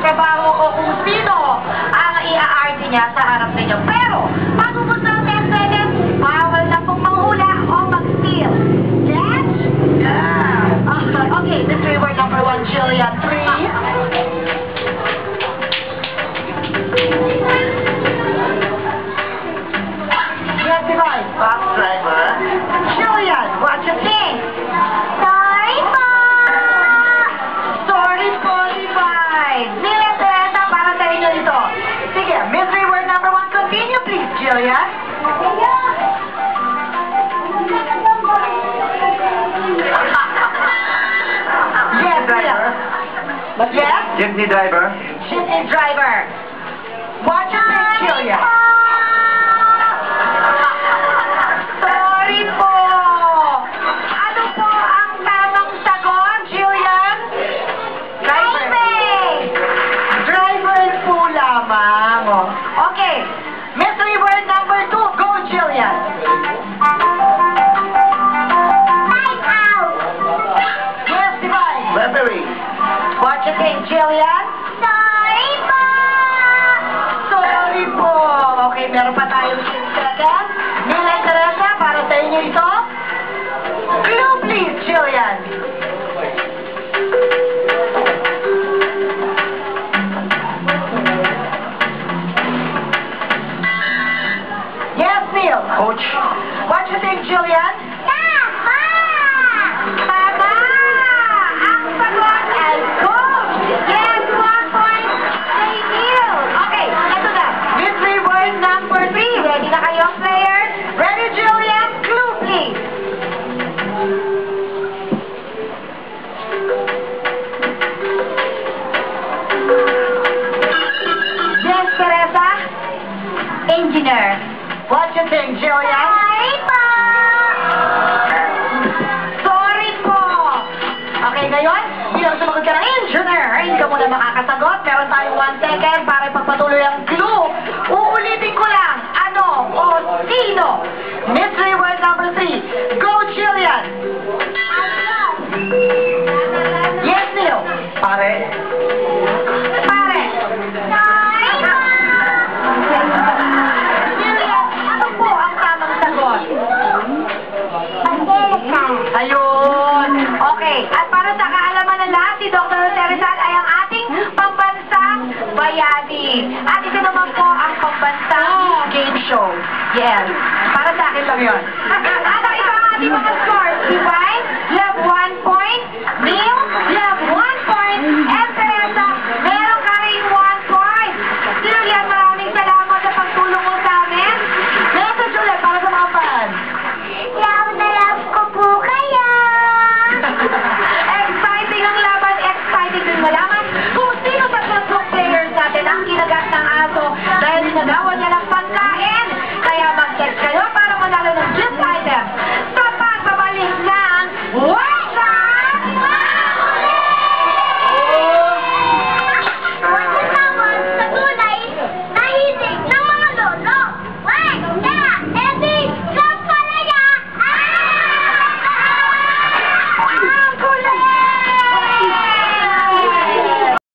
trabaho o kung sino ang i-aarte niya sa harap ninyo. Pero, bago po sa 10 seconds, bawal na pong manghula o mag-steal. Yes? Yeah. Okay, this reward number 1, Jillian. 3. Yes, divide. Bus driver. Jillian, what you think? Sorry po! Sorry po, divide. Nila Teresa, para sa inyo ito. Sige, mystery word number 1, continue please, Jillian. Yes, driver. Yes? Jeepney driver. Jeepney driver. What you think, Jillian? Sorry po. Ano po ang tamang sagot, Jillian? Driver. Driver po lamang. Okay. Mystery word number 2. Go, Jillian. Time out. Yes, divide. Referee. What you think, Jillian? Sorry po. Sorry po. Okay, meron pa tayong 6 seconds. Nilay Teresa, para sa inyo ito. Clue, please, Jillian. Yes, Neil. Coach. What you think, Jillian? Tama! Tama! Ang sagot ay coach! Yes, 1 point kay Neil. Okay, ito na. Mystery word number 3. Ready na kayo, players? Ready, Jillian? Clue, please. Yes, Teresa? Engineer. What you think, Jillian? Sorry po! Sorry po! Okay, ngayon, bilang sumagot ka ng engineer, hindi ka muna makakasagot. Meron tayong 1 second para ipagpatuloy ang clue. Uulitin ko lang, ano o sino? Mystery word number 3. Go, Jillian! Yes, Neil? Pare. Pare! Sorry po! Jillian, ano po ang tamang sagot? Ayun. Okay. At para sa kaalaman ng lahat, si Dr. Teresal ay ang ating pambansang bayani. At ito naman po ang pambansang game show. Yes. Para sa akin lang yun. At ang ito ang ating mga scores. Diba?